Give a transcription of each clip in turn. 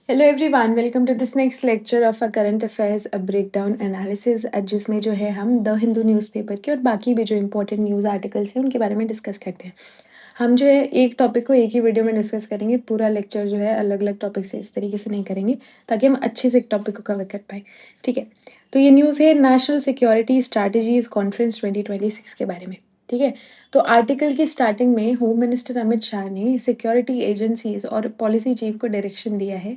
Hello everyone, welcome to this next lecture of a current affairs a breakdown analysis, जिसमें जो है हम the Hindu newspaper के और बाकी भी जो इंपॉर्टेंट न्यूज़ आर्टिकल्स हैं उनके बारे में डिस्कस करते हैं। हम जो है एक टॉपिक को एक ही वीडियो में डिस्कस करेंगे। पूरा लेक्चर जो है अलग अलग टॉपिक से इस तरीके से नहीं करेंगे ताकि हम अच्छे से एक टॉपिक को कवर कर पाए। ठीक है, तो ये न्यूज़ है नेशनल सिक्योरिटी स्ट्रैटेजीज कॉन्फ्रेंस 2026 के बारे में। ठीक है, तो आर्टिकल की स्टार्टिंग में होम मिनिस्टर अमित शाह ने सिक्योरिटी एजेंसीज और पॉलिसी चीफ को डायरेक्शन दिया है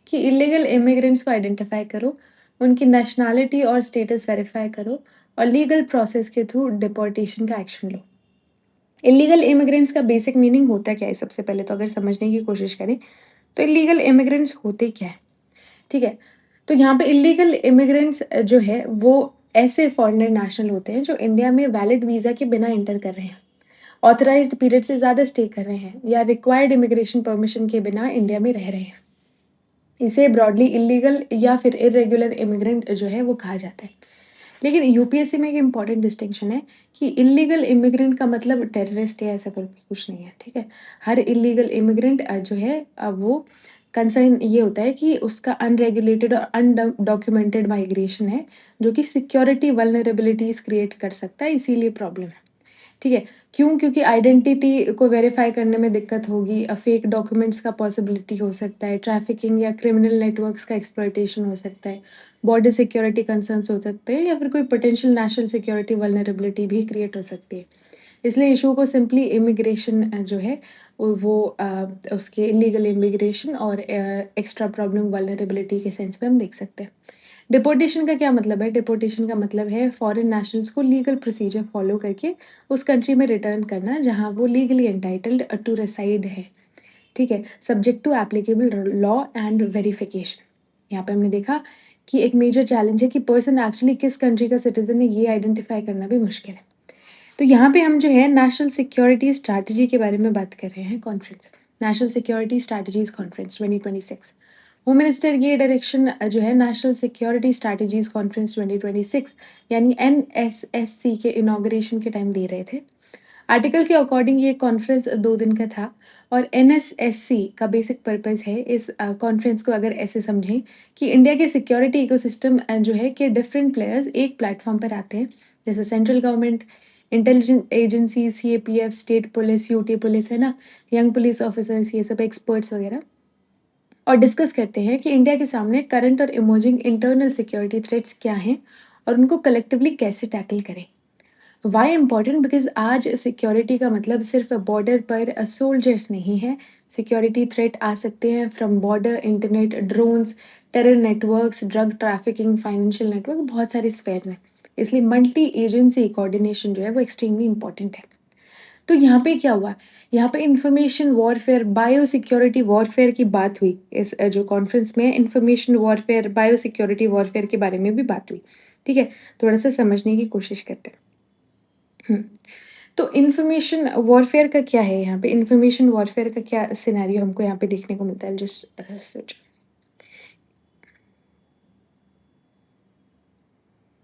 कि इलीगल इमिग्रेंट्स को आइडेंटिफाई करो, उनकी नेशनैलिटी और स्टेटस वेरीफाई करो और लीगल प्रोसेस के थ्रू डिपोर्टेशन का एक्शन लो। इलीगल इमिग्रेंट्स का बेसिक मीनिंग होता क्या है? सबसे पहले तो अगर समझने की कोशिश करें तो इलीगल इमिग्रेंट्स होते क्या है? ठीक है, तो यहाँ पे इलीगल इमिग्रेंट्स जो है वो ऐसे फॉरेनर नेशनल होते हैं जो इंडिया में वैलिड वीज़ा के बिना एंटर कर रहे हैं, ऑथराइज्ड पीरियड से ज़्यादा स्टे कर रहे हैं या रिक्वायर्ड इमिग्रेशन परमिशन के बिना इंडिया में रह रहे हैं। इसे ब्रॉडली इलीगल या फिर इर्रेगुलर इमिग्रेंट जो है वो कहा जाता है। लेकिन यूपीएससी में एक इम्पॉर्टेंट डिस्टिंक्शन है कि इलीगल इमिग्रेंट का मतलब टेररिस्ट या ऐसा करके कुछ नहीं है। ठीक है, हर इलीगल इमिग्रेंट जो है वो कंसर्न ये होता है कि उसका अनरेगुलेटेड और अनडॉक्यूमेंटेड माइग्रेशन है जो कि सिक्योरिटी वल्नरेबिलिटीज क्रिएट कर सकता है, इसीलिए प्रॉब्लम है। ठीक है, क्यों? क्योंकि आइडेंटिटी को वेरीफाई करने में दिक्कत होगी, फेक डॉक्यूमेंट्स का पॉसिबिलिटी हो सकता है, ट्रैफिकिंग या क्रिमिनल नेटवर्क्स का एक्सप्लॉयटेशन हो सकता है, बॉर्डर सिक्योरिटी कंसर्न्स हो सकते हैं या फिर कोई पोटेंशियल नेशनल सिक्योरिटी वल्नरेबिलिटी भी क्रिएट हो सकती है। इसलिए इशू को सिंपली इमिग्रेशन जो है वो उसके इलीगल इमिग्रेशन और एक्स्ट्रा प्रॉब्लम वल्नरेबिलिटी के सेंस में हम देख सकते हैं। डिपोर्टेशन का क्या मतलब है? डिपोर्टेशन का मतलब है फॉरेन नेशनल्स को लीगल प्रोसीजर फॉलो करके उस कंट्री में रिटर्न करना जहाँ वो लीगली एंटाइटल्ड टू रेसाइड है। ठीक है, subject to applicable law and verification. यहाँ पे हमने देखा कि एक मेजर चैलेंज है कि पर्सन एक्चुअली किस कंट्री का सिटीजन है, ये आइडेंटिफाई करना भी मुश्किल है। तो यहाँ पे हम जो है नेशनल सिक्योरिटी स्ट्रैटेजी के बारे में बात कर रहे हैं। Conference, national security strategies conference 2026। Home minister ये डायरेक्शन जो है नेशनल सिक्योरिटी स्ट्रैटेजीज कॉन्फ्रेंस 2026 यानी एनएसएससी के इनॉग्रेशन के टाइम दे रहे थे। आर्टिकल के अकॉर्डिंग ये कॉन्फ्रेंस 2 दिन का था और एनएसएससी का बेसिक पर्पस है इस कॉन्फ्रेंस को अगर ऐसे समझें कि इंडिया के सिक्योरिटी इकोसिस्टम जो है कि डिफरेंट प्लेयर्स एक प्लेटफॉर्म पर आते हैं, जैसे central government, intelligence agency, CAPF, state police, UT police है ना, यंग पुलिस ऑफिसर्स, ये सब एक्सपर्ट्स वगैरह, और डिस्कस करते हैं कि इंडिया के सामने करंट और इमर्जिंग इंटरनल सिक्योरिटी थ्रेट्स क्या हैं और उनको कलेक्टिवली कैसे टैकल करें। Why important? बिकॉज आज सिक्योरिटी का मतलब सिर्फ बॉर्डर पर सोल्जर्स नहीं है। सिक्योरिटी थ्रेट आ सकते हैं from border, internet, drones, terror networks, drug trafficking, financial network, बहुत सारे स्फेयर हैं। इसलिए मल्टी एजेंसी कोऑर्डिनेशन जो है वो एक्सट्रीमली इंपॉर्टेंट है। तो यहाँ पे क्या हुआ? यहाँ पे information warfare, bio security warfare की बात हुई। इस जो कॉन्फ्रेंस में information warfare, bio security warfare के बारे में भी बात हुई। ठीक है, थोड़ा-सा समझने की कोशिश करते हैं। हुँ, तो इंफॉर्मेशन वॉरफेयर का क्या है यहाँ पे? इंफॉर्मेशन वॉरफेयर का क्या सिनेरियो हमको यहाँ पे देखने को मिलता है? Just such.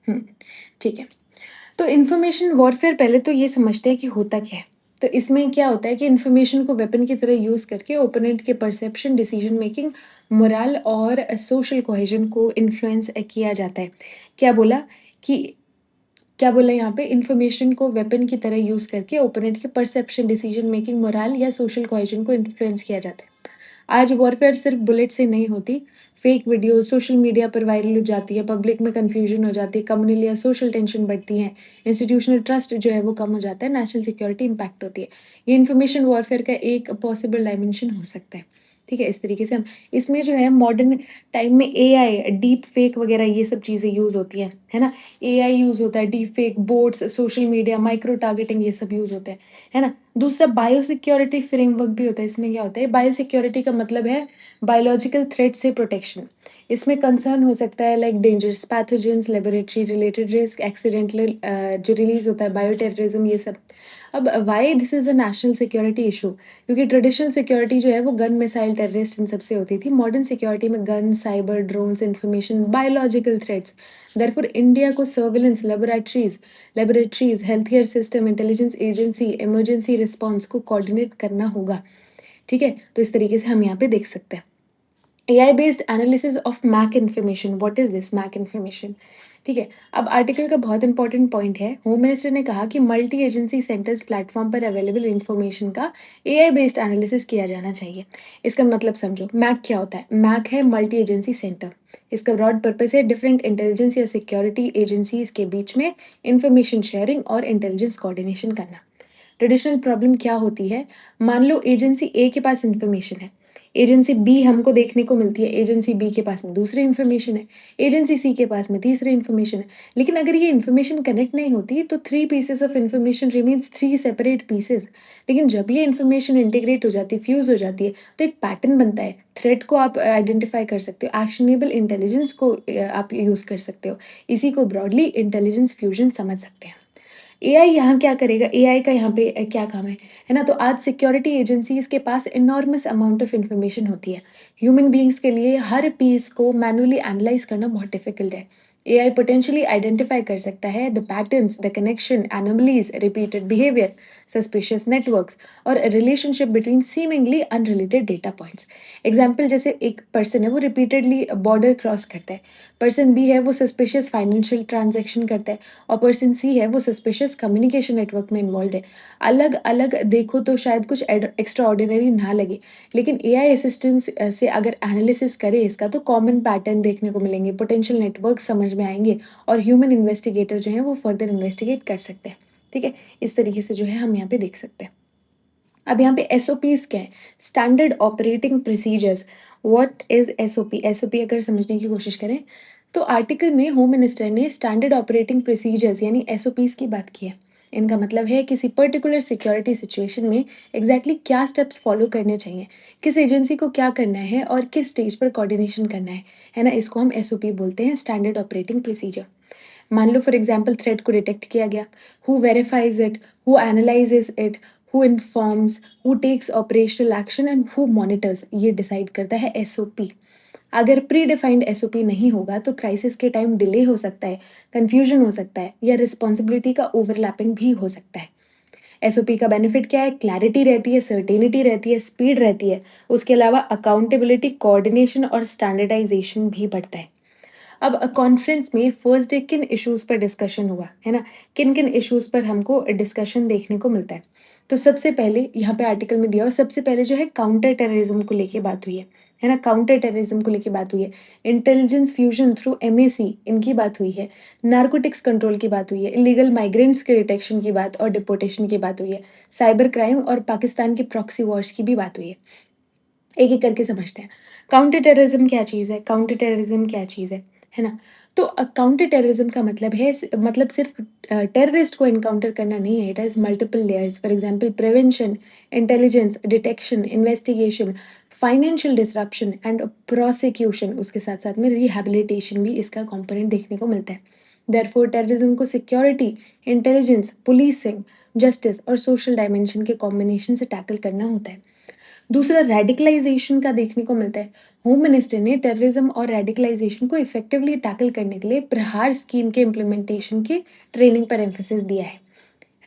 हुँ, ठीक है। तो इन्फॉर्मेशन वॉरफेयर पहले तो ये समझते हैं कि होता क्या है। तो इसमें क्या होता है कि इन्फॉर्मेशन को वेपन की तरह यूज़ करके ओपोनेंट के परसेप्शन, डिसीजन मेकिंग, मोरल और सोशल कोहेजन को इन्फ्लुएंस किया जाता है। क्या बोला कि क्या बोला यहाँ पे? इन्फॉर्मेशन को वेपन की तरह यूज़ करके ओपोनेंट के परसेप्शन, डिसीजन मेकिंग, मोरल या सोशल कोहेजन को इन्फ्लुएंस किया जाता है। आज वॉरफेयर सिर्फ बुलेट से नहीं होती, फेक वीडियो सोशल मीडिया पर वायरल हो जाती है, पब्लिक में कन्फ्यूजन हो जाती है, कम्युनल या सोशल टेंशन बढ़ती है, इंस्टीट्यूशनल ट्रस्ट जो है वो कम हो जाता है, नेशनल सिक्योरिटी इम्पैक्ट होती है। ये इन्फॉर्मेशन वॉरफेयर का एक पॉसिबल डायमेंशन हो सकता है। ठीक है, इस तरीके से हम इसमें जो है मॉडर्न टाइम में एआई, डीप फेक वगैरह ये सब चीज़ें यूज़ होती हैं, है ना? एआई यूज़ होता है, deep fake, boats, social media, micro targeting, ये सब यूज़ होते हैं, है ना? दूसरा बायो सिक्योरिटी फ्रेमवर्क भी होता है। इसमें क्या होता है? बायो सिक्योरिटी का मतलब है बायोलॉजिकल थ्रेट से प्रोटेक्शन। इसमें कंसर्न हो सकता है like dangerous pathogens, laboratory related risk, accidental जो रिलीज होता है, बायो टेररिज्म, ये सब। अब why this is a national security issue? क्योंकि ट्रेडिशनल सिक्योरिटी जो है वो गन, मिसाइल, टेररिस्ट इन सब से होती थी। मॉडर्न सिक्योरिटी में gun, cyber, drones, information, biological threats. Therefore India को surveillance, laboratories, health care system, intelligence agency, emergency response को कोऑर्डिनेट करना होगा। ठीक है? तो इस तरीके से हम यहाँ पे देख सकते हैं। AI based analysis of MAC information, what is this MAC information? ठीक है, अब आर्टिकल का बहुत इंपॉर्टेंट पॉइंट है, होम मिनिस्टर ने कहा कि मल्टी एजेंसी सेंटर्स प्लेटफॉर्म पर अवेलेबल इन्फॉर्मेशन का एआई बेस्ड एनालिसिस किया जाना चाहिए। इसका मतलब समझो, मैक क्या होता है? मैक है मल्टी एजेंसी सेंटर। इसका ब्रॉड पर्पस है डिफरेंट इंटेलिजेंस या सिक्योरिटी एजेंसीज के बीच में इंफॉर्मेशन शेयरिंग और इंटेलिजेंस कोऑर्डिनेशन करना। ट्रेडिशनल प्रॉब्लम क्या होती है? मान लो एजेंसी ए के पास इन्फॉर्मेशन है, एजेंसी बी हमको देखने को मिलती है, एजेंसी बी के पास में दूसरी इन्फॉर्मेशन है, एजेंसी सी के पास में तीसरी इन्फॉर्मेशन है। लेकिन अगर ये इन्फॉर्मेशन कनेक्ट नहीं होती तो three pieces of information remains three separate pieces. लेकिन जब ये इन्फॉर्मेशन इंटीग्रेट हो जाती है, फ्यूज हो जाती है, तो एक पैटर्न बनता है। थ्रेट को आप आइडेंटिफाई कर सकते हो, एक्शनेबल इंटेलिजेंस को आप यूज कर सकते हो। इसी को ब्रॉडली इंटेलिजेंस फ्यूजन समझ सकते हैं। एआई यहाँ क्या करेगा? एआई का यहाँ पे क्या काम है ना? तो आज सिक्योरिटी एजेंसीज़ के पास इनॉर्मस अमाउंट ऑफ इन्फॉर्मेशन होती है। ह्यूमन बीइंग्स के लिए हर पीस को मैनुअली एनालाइज़ करना बहुत डिफ़िकल्ट है। एआई पोटेंशियली आइडेंटिफ़ाई कर सकता है the patterns, the connection, anomalies, repeated behaviour, suspicious networks और relationship between seemingly unrelated data points. Example, जैसे एक पर्सन है वो रिपीटेडली बॉर्डर क्रॉस करता है, पर्सन बी है वो सस्पिशियस फाइनेंशियल ट्रांज़ैक्शन करता है और पर्सन सी है वो सस्पिशियस कम्युनिकेशन नेटवर्क में इन्वॉल्व्ड है। अलग-अलग देखो तो शायद कुछ एक्स्ट्रा ऑर्डिनरी ना लगे, लेकिन एआई असिस्टेंस से अगर एनालिसिस करें इसका तो कॉमन पैटर्न देखने को मिलेंगे, पोटेंशियल नेटवर्क समझ में आएँगे और ह्यूमन इन्वेस्टिगेटर जो हैं वो फर्दर इन्वेस्टिगेट कर सकते हैं। ठीक है? इस तरीके से जो है हम यहाँ पे देख सकते हैं। अब यहाँ पे एसओपीज़ क्या है? Standard operating procedures. What is SOP? SOP अगर समझने की कोशिश करें, तो आर्टिकल में होम मिनिस्टर ने स्टैंडर्ड ऑपरेटिंग प्रोसीजर्स यानी एसओपीज़ की बात की है। इनका मतलब है किसी पर्टिकुलर सिक्योरिटी सिचुएशन में एग्ज़ैक्टली क्या स्टेप्स फॉलो करने चाहिए, किस एजेंसी को क्या करना है और किस स्टेज पर कोऑर्डिनेशन करना है ना? इसको हम एसओपी बोलते हैं, स्टैंडर्ड ऑपरेटिंग प्रोसीजर। मान लो फॉर एग्जांपल थ्रेट को डिटेक्ट किया गया, who verifies it, who analyses it, who informs, who takes operational action and who monitors, ये डिसाइड करता है एसओपी। अगर प्री डिफाइंड एसओपी नहीं होगा तो क्राइसिस के टाइम डिले हो सकता है, कंफ्यूजन हो सकता है या रिस्पॉन्सिबिलिटी का ओवरलैपिंग भी हो सकता है। एसओपी का बेनिफिट क्या है? क्लैरिटी रहती है, सर्टेनिटी रहती है, स्पीड रहती है। उसके अलावा अकाउंटेबिलिटी, कोऑर्डिनेशन और स्टैंडर्डाइजेशन भी बढ़ता है। अब कॉन्फ्रेंस में फर्स्ट डे किन इश्यूज़ पर डिस्कशन हुआ, है ना? किन-किन इश्यूज़ पर हमको डिस्कशन देखने को मिलता है। तो सबसे पहले यहाँ पे आर्टिकल में दिया हुआ सबसे पहले जो है काउंटर टेररिज़्म को लेके बात हुई है ना? काउंटर टेररिज़्म को लेके बात हुई है। इंटेलिजेंस फ्यूजन थ्रू एमएसी इनकी बात हुई है। नारकोटिक्स कंट्रोल की बात हुई है। इल्लीगल माइग्रेंट्स के डिटेक्शन की बात और डिपोर्टेशन की बात हुई है। साइबर क्राइम और पाकिस्तान के प्रॉक्सी वॉर्स की भी बात हुई है। एक-एक करके समझते हैं। काउंटर टेररिज़्म क्या चीज़ है? काउंटर टेररिज़्म क्या चीज़ है ना? तो काउंटर टेररिज़्म का मतलब है मतलब सिर्फ़ टेररिस्ट को एनकाउंटर करना नहीं है, it has multiple layers. For example prevention, intelligence, detection, investigation, financial disruption and prosecution, उसके साथ-साथ में रिहैबिलिटेशन भी इसका कॉम्पोनेंट देखने को मिलता है। देयरफॉर टेररिज़्म को सिक्योरिटी, इंटेलिजेंस, पुलिसिंग, जस्टिस और सोशल डायमेंशन के कॉम्बिनेशन से टैकल करना होता है। दूसरा रेडिकलाइजेशन का देखने को मिलता है। होम मिनिस्टर ने टेररिज्म और रेडिकलाइजेशन को इफेक्टिवली टैकल करने के लिए प्रहार स्कीम के इम्प्लीमेंटेशन की ट्रेनिंग पर एम्फेसिस दिया है।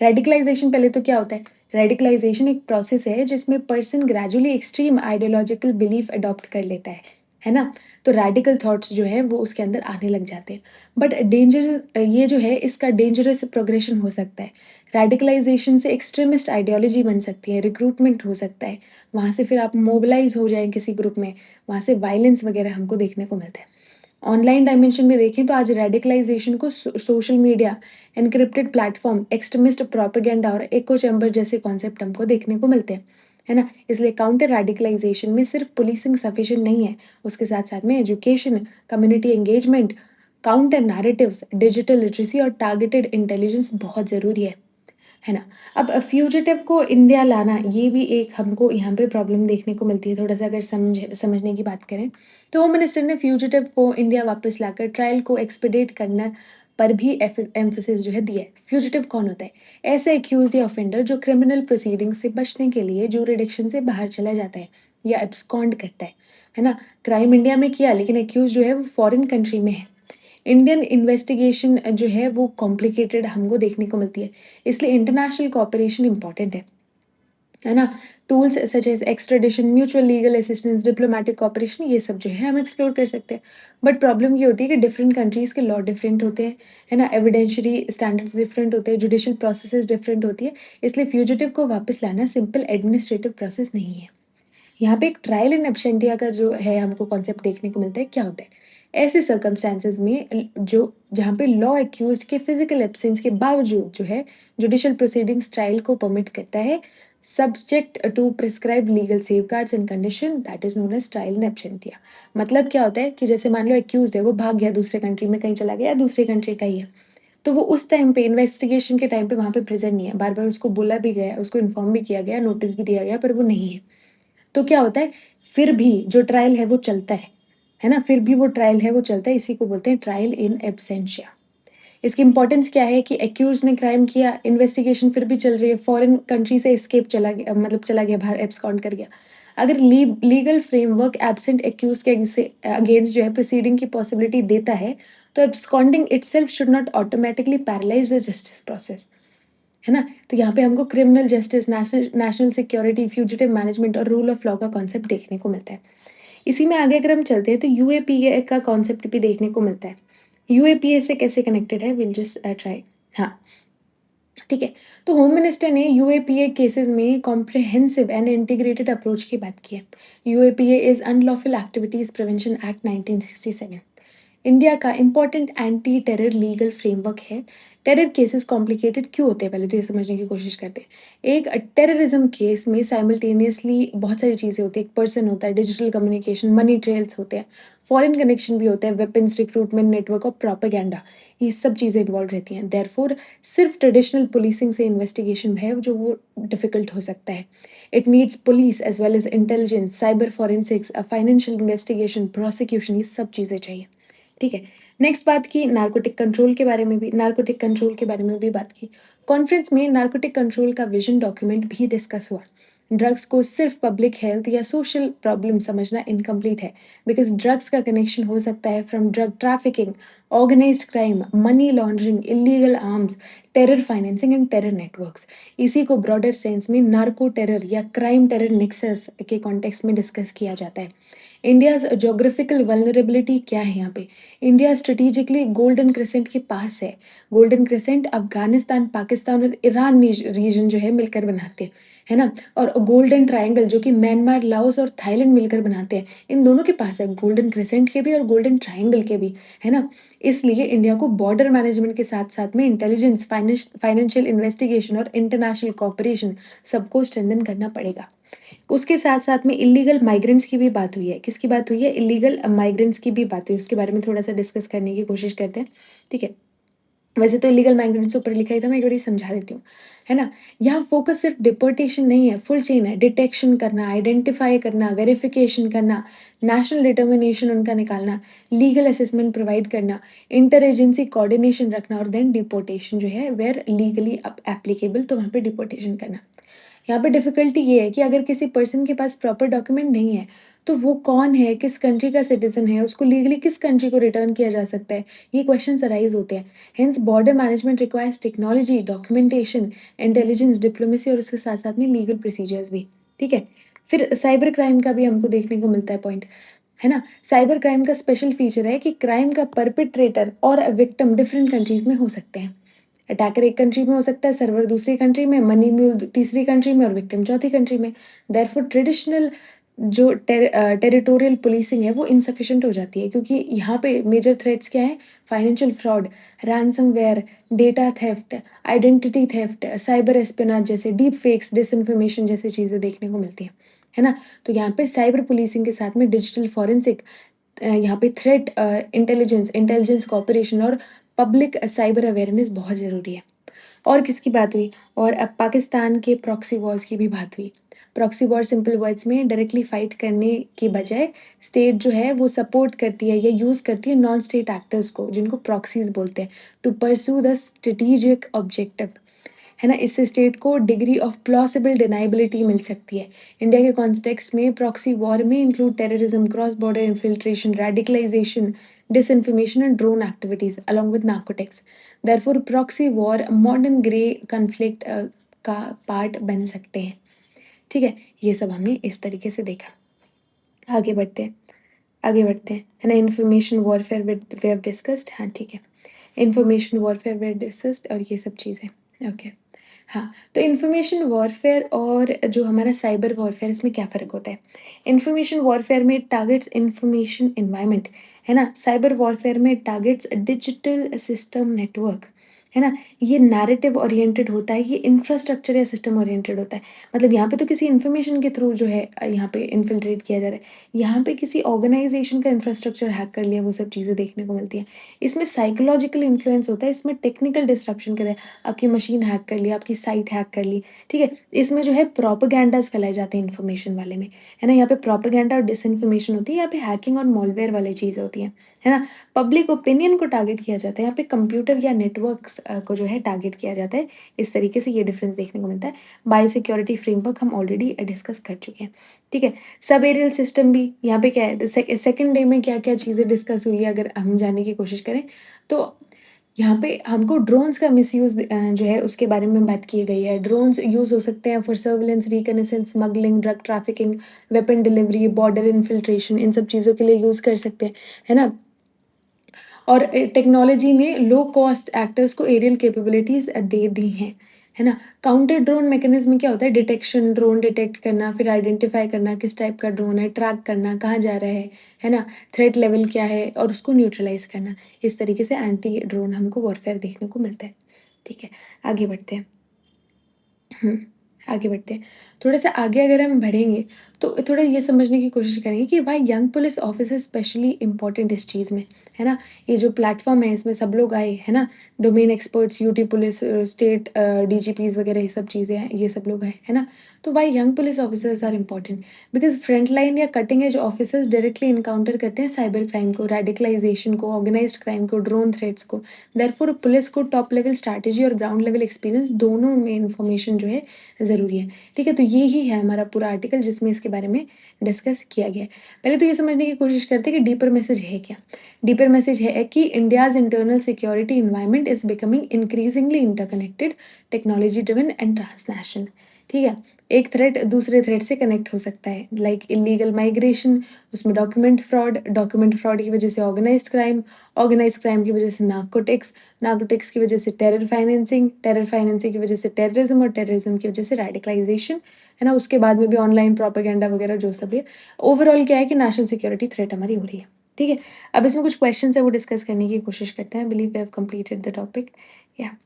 रेडिकलाइजेशन पहले तो क्या होता है? रेडिकलाइजेशन एक प्रोसेस है जिसमें person gradually extreme ideological belief adopt कर लेता है ना? तो रेडिकल थॉट्स जो है वो उसके अंदर आने लग जाते हैं। बट डेंजर ये जो है इसका डेंजरस प्रोग्रेशन हो सकता है। रेडिकलाइजेशन से एक्सट्रीमिस्ट आइडियोलॉजी बन सकती है, रिक्रूटमेंट हो सकता है, वहाँ से फिर आप मोबिलाइज़ हो जाएँ किसी ग्रुप में, वहाँ से वायलेंस वगैरह हमको देखने को मिलता है। ऑनलाइन डायमेंशन में देखें तो आज रेडिकलाइजेशन को social media, encrypted platform, extremist propaganda और इको चैम्बर जैसे कॉन्सेप्ट हमको देखने को मिलते हैं, है ना? इसलिए काउंटर रेडिकलाइजेशन में सिर्फ पुलिसिंग सफिशिएंट नहीं है, उसके साथ-साथ में education, community engagement, counter narratives, digital literacy और टारगेटेड इंटेलिजेंस बहुत ज़रूरी है ना? अब फ्यूजिटिव को इंडिया लाना ये भी एक हमको यहाँ पे प्रॉब्लम देखने को मिलती है, थोड़ा-सा अगर समझने की बात करें। तो होम मिनिस्टर ने फ्यूजिटिव को इंडिया वापस लाकर ट्रायल को एक्सपीडिएट करना पर भी एम्फेसिस जो है दिया है। फ्यूजिटिव कौन होता है? ऐसे एक्यूज़्ड या ऑफेंडर जो क्रिमिनल प्रोसीडिंग से बचने के लिए ज्यूरिडिक्शन से बाहर चला जाता है या एब्सकॉन्ड करता है ना? क्राइम इंडिया में किया लेकिन एक्यूज़ जो है वो फॉरेन कंट्री में है। इंडियन इन्वेस्टिगेशन जो है वो कॉम्प्लिकेटेड हमको देखने को मिलती है, इसलिए इंटरनेशनल कोऑपरेशन इम्पॉर्टेंट है। है ना? Tools such as extradition, mutual legal assistance, diplomatic cooperation, ये सब जो है हम एक्सप्लोर कर सकते हैं। बट प्रॉब्लम ये होती है कि डिफरेंट कंट्रीज़ के लॉ डिफरेंट होते हैं, है ना? एविडेंशियरी स्टैंडर्ड्स डिफरेंट होते हैं, जुडिशियल प्रोसेसेस डिफरेंट होती है, इसलिए फ्यूजिटिव को वापस लाना सिंपल एडमिनिस्ट्रेटिव प्रोसेस नहीं है। यहाँ पे एक ट्रायल इन एब्सेंटिया का जो है हमको कॉन्सेप्ट देखने को मिलता है, क्या होता है? ऐसे सर्कमस्टेंसेस में जो जहाँ पे लॉ एक्यूज़्ड के फिजिकल एब्सेंस के बावजूद जो है जुडिशियल प्रोसीडिंग्स ट्रायल को परमिट करता है, subject to prescribed legal safeguards and condition that is known as trial in absentia. मतलब क्या होता है कि जैसे मान लो एक्यूज़्ड है, वो भाग गया दूसरे कंट्री में कहीं चला गया या दूसरी कंट्री का ही है, तो वो उस टाइम पे इन्वेस्टिगेशन के टाइम पे वहाँ पे प्रेज़ेंट नहीं है। बार-बार उसको बोला भी गया है, उसको इन्फॉर्म भी किया गया, नोटिस भी दिया गया, पर वो नहीं है। तो क्या होता है, फिर भी जो ट्रायल है वो चलता है ना? फिर भी वो ट्रायल है वो चलता है, इसी को बोलते हैं ट्रायल इन एब्सेंटिया। इसकी इम्पोर्टेंस क्या है कि एक्यूज़ ने क्राइम किया, इन्वेस्टिगेशन फिर भी चल रही है, फॉरेन कंट्री से एस्केप चला गया, मतलब चला गया बाहर, एब्सकॉन्ड कर गया। अगर लीगल फ्रेमवर्क एब्सेंट एक्यूज़ के अगेंस्ट जो है प्रोसीडिंग की पॉसिबिलिटी देता है, तो absconding itself should not automatically paralyse the justice process. है ना? तो यहाँ पे हमको criminal justice, national security, fugitive management और रूल ऑफ लॉ का कॉन्सेप्ट देखने को मिलता है। इसी में आगे अगर हम चलते हैं तो यूएपीए का कॉन्सेप्ट भी देखने को मिलता है। यूएपीए से कैसे कनेक्टेड है, विल जस्ट ट्राई। हाँ, ठीक है। तो होम मिनिस्टर ने यूएपीए केसेस में कॉम्प्रिहेंसिव एंड इंटीग्रेटेड अप्रोच की बात की है। UAPA is unlawful activities prevention act 1967। India का important anti terror legal framework है। टेरर केसेस कॉम्प्लिकेटेड क्यों होते हैं, पहले तो ये समझने की कोशिश करते हैं। एक टेररिज्म केस में साइमल्टेनियसली बहुत सारी चीज़ें होती हैं। एक पर्सन होता है, डिजिटल कम्युनिकेशन, मनी ट्रेल्स होते हैं, फॉरेन कनेक्शन भी होता है, वेपन्स, रिक्रूटमेंट नेटवर्क और प्रोपेगेंडा, ये सब चीज़ें इन्वॉल्व रहती हैं। देयरफॉर सिर्फ ट्रेडिशनल पुलिसिंग से इन्वेस्टिगेशन है जो वो डिफ़िकल्ट हो सकता है। It needs police as well as intelligence, cyber forensics, financial investigation, prosecution, ये सब चीज़ें चाहिए। ठीक है। नेक्स्ट बात की नार्कोटिक कंट्रोल के बारे में भी बात की। कॉन्फ्रेंस में नार्कोटिक कंट्रोल का विज़न डॉक्यूमेंट भी डिस्कस हुआ। ड्रग्स को सिर्फ पब्लिक हेल्थ या सोशल प्रॉब्लम समझना इनकम्प्लीट है, बिकॉज़ ड्रग्स का कनेक्शन हो सकता है from drug trafficking, organised crime, money laundering, illegal arms, terror financing and terror networks. इसी को ब्रॉडर सेंस में नार्को टेरर या क्राइम टेरर नेक्सस के कॉन्टेक्स्ट में डिस्कस किया जाता है। इंडियाज़ ज्योग्राफिकल वल्नरेबिलिटी क्या है यहाँ पे? इंडिया स्ट्रेटेजिकली गोल्डन क्रिसेंट के पास है। गोल्डन क्रिसेंट अफ़गानिस्तान, पाकिस्तान और ईरान रीजन जो है मिलकर बनाते हैं, है ना? और गोल्डन ट्रायंगल जो कि म्यांमार, लाओस और थाईलैंड मिलकर बनाते हैं, इन दोनों के पास है, गोल्डन क्रिसेंट के भी और गोल्डन ट्रायंगल के भी, है ना? इसलिए इंडिया को बॉर्डर मैनेजमेंट के साथ-साथ में इंटेलिजेंस, फाइनेंशियल इन्वेस्टिगेशन और इंटरनेशनल कोऑपरेशन सबको स्ट्रेंथन करना पड़ेगा। उसके साथ-साथ में इल्लीगल माइग्रेंट्स की भी बात हुई है। किसकी बात हुई है? इल्लीगल माइग्रेंट्स की भी बात हुई है। उसके बारे में थोड़ा-सा डिस्कस करने की कोशिश करते हैं, ठीक है? वैसे तो इल्लीगल माइग्रेंट्स ऊपर लिखा ही था, मैं एक बारी समझा देती हूँ, है ना? यहाँ फ़ोकस सिर्फ डिपोर्टेशन नहीं है, फुल चेन है। डिटेक्शन करना, आइडेंटिफ़ाई करना, वेरिफ़िकेशन करना, नेशनल डिटर्मिनेशन उनका निकालना, लीगल असेसमेंट प्रोवाइड करना, इंटर एजेंसी कोऑर्डिनेशन रखना और देन डिपोर्टेशन जो है वेयर लीगली एप्लीकेबल, तो वहाँ पे डिपोर्टेशन करना। यहाँ पे डिफ़िकल्टी ये है कि अगर किसी पर्सन के पास प्रॉपर डॉक्यूमेंट नहीं है, तो वो कौन है, किस कंट्री का सिटिज़न है, उसको लीगली किस कंट्री को रिटर्न किया जा सकता है, ये क्वेश्चन्स अराइज़ होते हैं। Hence border management requires technology, documentation, intelligence, diplomacy और उसके साथ-साथ में लीगल प्रोसीजर्स भी, ठीक है? फिर साइबर क्राइम का भी हमको देखने को मिलता है पॉइंट, है ना? साइबर क्राइम का स्पेशल फीचर है कि क्राइम का परपेट्रेटर और विक्टिम डिफरेंट कंट्रीज़ में हो सकते हैं। अटैकर एक कंट्री में हो सकता है, सर्वर दूसरी कंट्री में, मनी म्यूल तीसरी कंट्री में और विक्टिम चौथी कंट्री में। देयरफॉर ट्रेडिशनल जो टेरिटोरियल पुलिसिंग है वो इनसफिशिएंट हो जाती है, क्योंकि यहाँ पे मेजर थ्रेट्स क्या हैं? Financial fraud, ransomware, data theft, identity theft, cyber espionage जैसे डीप फेक्स, डिसइन्फॉर्मेशन जैसी चीज़ें देखने को मिलती हैं। है ना? तो यहाँ पे साइबर पुलिसिंग के साथ में डिजिटल फॉरेंसिक, यहाँ पे थ्रेट इंटेलिजेंस, इंटेलिजेंस कोऑपरेशन और पब्लिक साइबर अवेयरनेस बहुत ज़रूरी है। और किसकी बात हुई? और अब पाकिस्तान के प्रॉक्सी वॉर्स की भी बात हुई। प्रॉक्सी वॉर सिंपल वर्ड्स में डायरेक्टली फाइट करने के बजाय स्टेट जो है वो सपोर्ट करती है या यूज़ करती है नॉन स्टेट एक्टर्स को, जिनको प्रॉक्सीज़ बोलते हैं, to pursue the strategic objective. है ना? इससे स्टेट को डिग्री ऑफ प्लॉसिबल डिनायबिलिटी मिल सकती है। इंडिया के कॉन्टेक्स्ट में प्रॉक्सी वॉर में include terrorism, cross border infiltration, radicalisation, disinformation and drone activities along with narcotics. Therefore proxy war modern grey conflict का पार्ट बन सकते हैं। ठीक है? ये सब हमने इस तरीके से देखा। आगे बढ़ते हैं, आगे बढ़ते हैं, है ना? Information warfare we have discussed, हाँ, ठीक है। Information warfare we have discussed और ये सब चीज़ें, ओके। हाँ, तो इन्फॉर्मेशन वॉरफेयर और जो हमारा साइबर वॉरफेयर, इसमें क्या फ़र्क होता है? इन्फॉर्मेशन वॉरफेयर में टारगेट्स इन्फॉर्मेशन एनवायरनमेंट, है ना? साइबर वॉरफेयर में टारगेट्स डिजिटल सिस्टम नेटवर्क, है ना? ये नैरेटिव ओरिएंटेड होता है, ये इंफ्रास्ट्रक्चर या सिस्टम ओरिएंटेड होता है। मतलब यहाँ पे तो किसी इन्फॉर्मेशन के थ्रू जो है यहाँ पे इन्फिल्ट्रेट किया जा रहा है। यहाँ पे किसी ऑर्गनाइज़ेशन का इंफ्रास्ट्रक्चर हैक कर लिया, वो सब चीज़ें देखने को मिलती हैं। इसमें साइकोलॉजिकल इन्फ्लुएंस होता है, इसमें टेक्निकल डिसरप्शन के आपकी मशीन हैक कर ली, आपकी साइट हैक कर ली, ठीक है? इसमें जो है प्रोपेगेंडास फैलाए जाते हैं इन्फॉर्मेशन वाले में, है ना? यहाँ पे प्रोपेगेंडा और डिसइन्फॉर्मेशन होती है, यहाँ पे हैकिंग और मॉलवेयर वाली चीज़ें होती हैं, है ना? पब्लिक ओपिनियन को टारगेट किया जाता है, यहाँ पे कंप्यूटर या नेटवर्क्स को जो है टारगेट किया जाता है। इस तरीके से ये डिफरेंस देखने को मिलता है। बायोसिक्योरिटी फ्रेमवर्क हम ऑलरेडी डिस्कस कर चुके हैं, ठीक है? सब एरियल सिस्टम भी यहाँ पे क्या है, सेकंड डे में क्या-क्या चीज़ें डिस्कस हुई है अगर हम जानने की कोशिश करें, तो यहाँ पे हमको ड्रोन्स का मिसयूज़ जो है उसके बारे में बात की गई है। ड्रोन्स यूज़ हो सकते हैं for surveillance, reconnaissance, smuggling, drug trafficking, weapon delivery, border infiltration, इन सब चीज़ों के लिए यूज़ कर सकते हैं, है ना? और टेक्नोलॉजी ने लो कॉस्ट एक्टर्स को एरियल कैपेबिलिटीज़ दे दी हैं, है ना? काउंटर ड्रोन मैकेनिज़्म में क्या होता है, डिटेक्शन, ड्रोन डिटेक्ट करना, फिर आइडेंटिफ़ाई करना किस टाइप का ड्रोन है, ट्रैक करना, कहाँ जा रहा है ना? थ्रेट लेवल क्या है और उसको न्यूट्रलाइज़ करना। इस तरीके से एंटी ड्रोन हमको वॉरफेयर देखने को मिलता है, ठीक है? आगे बढ़ते हैं। हुँ, आगे बढ़ते हैं। थोड़ा-सा आगे अगर हम बढ़ेंगे, तो थोड़ा ये समझने की कोशिश करेंगे कि why young police officers specially important इस चीज़ में, है ना? ये जो प्लेटफ़ॉर्म है, इसमें सब लोग आए, है ना? Domain experts, UT police, state DGPs वगैरह ये सब चीज़ें हैं, ये सब लोग हैं, है ना? तो why young police officers are important? Because front line या cutting edge officers directly encounter करते हैं साइबर क्राइम को, रेडिकलाइज़ेशन को, ऑर्गनाइज़्ड क्राइम को, ड्रोन थ्रेट्स को। देयरफॉर पुलिस को टॉप लेवल स्ट्रैटेजी और ग्राउंड लेवल एक्सपीरियंस दोनों में इन्फॉर्मेशन जो है ज़रूरी है, ठीक है? तो ये ही है हमारा पूरा आर्टिकल जिसमें इसके बारे में डिस्कस किया गया है। पहले तो ये समझने की कोशिश करते हैं कि डीपर मैसेज है क्या? डीपर मैसेज है कि India's internal security environment is becoming increasingly interconnected, technology driven and transnational, ठीक है? एक थ्रेट दूसरे थ्रेट से कनेक्ट हो सकता है, लाइक इल्लीगल माइग्रेशन, उसमें डॉक्यूमेंट फ्रॉड की वजह से ऑर्गेनाइज्ड क्राइम की वजह से नार्कोटिक्स की वजह से टेरर फाइनेंसिंग की वजह से टेररिज्म और टेररिज्म की वजह से रेडिकलाइजेशन, है ना? उसके बाद में भी ऑनलाइन प्रोपेगेंडा वगैरह जो सब है। ओवरऑल क्या है कि नेशनल सिक्योरिटी थ्रेट हमारी हो रही है, ठीक है? अब इसमें कुछ क्वेश्चन्स है वो डिस्कस करने की कोशिश करते हैं। I believe we have completed the topic, या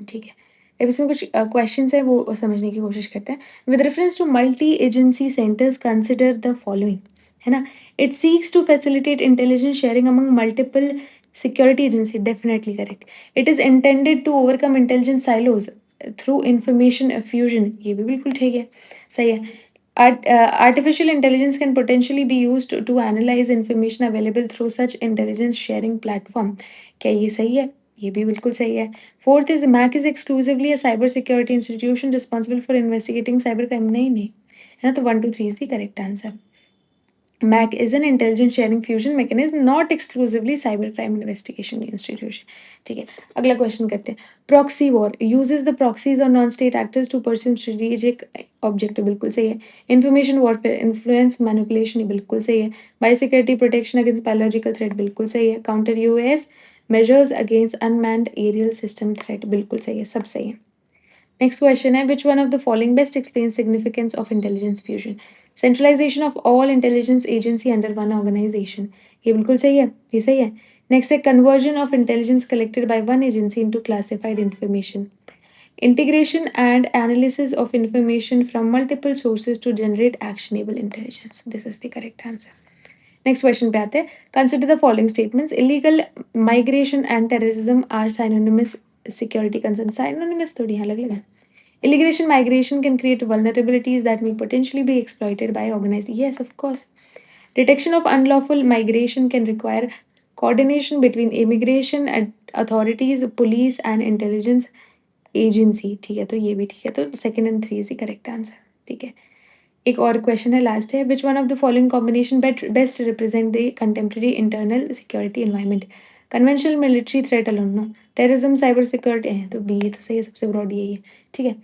ठीक है। अब इसमें कुछ क्वेश्चन्स हैं वो समझने की कोशिश करते हैं। With reference to multi agency centres consider the following, है ना? It seeks to facilitate intelligence sharing among multiple security agency, definitely correct. It is intended to overcome intelligence silos through information fusion, ये भी बिल्कुल ठीक है, सही है। Artificial intelligence can potentially be used to analyze information available through such intelligence sharing platform, क्या ये सही है? ये भी बिल्कुल सही है। Fourth is MAC is exclusively a cyber security institution responsible for investigating cybercrime, नहीं, है ना? तो 1, 2, 3 is the correct answer. MAC is an intelligence sharing fusion mechanism, not exclusively cybercrime investigation institution. ठीक है, अगला क्वेश्चन करते हैं। Proxy war uses the proxies or non-state actors to pursue strategic objective, बिल्कुल सही है। Information warfare influence manipulation, ये बिल्कुल सही है। Biosecurity protection against biological threat, बिल्कुल सही है। Counter UAS measures against unmanned aerial system threat, बिल्कुल सही है, सब सही है। नेक्स्ट क्वेश्चन है, which one of the following best explain significance of intelligence fusion? Centralisation of all intelligence agency under one organisation, ये बिल्कुल सही है, ये सही है। नेक्स्ट है, conversion of intelligence collected by one agency into classified information, integration and analysis of information from multiple sources to generate actionable intelligence, this is the correct answer. Next question पे आते हैं। Consider the following statements, illegal migration and terrorism are synonymous security concern, synonymous थोड़ी अलग अलग है। Immigration migration can create vulnerabilities that may potentially be exploited by organized. Yes, of course. Detection of unlawful migration can require coordination between immigration authorities, police, and intelligence agency. ठीक है, तो ये भी ठीक है, तो second and three is the correct answer, ठीक है। एक और क्वेश्चन है, लास्ट है, which one of the following combination best represent the contemporary internal security environment? Conventional military threat alone, no. Terrorism, cyber security है, तो बी, ये तो सही है, सबसे ब्रॉड यही है, ठीक है।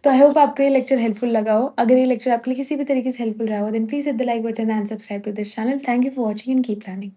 तो आई होप आपको ये लेक्चर हेल्पफुल लगा हो। अगर ये लेक्चर आपके लिए किसी भी तरीके से हेल्पफुल रहा हो, then please hit the like button and subscribe to this channel. Thank you for watching and keep learning.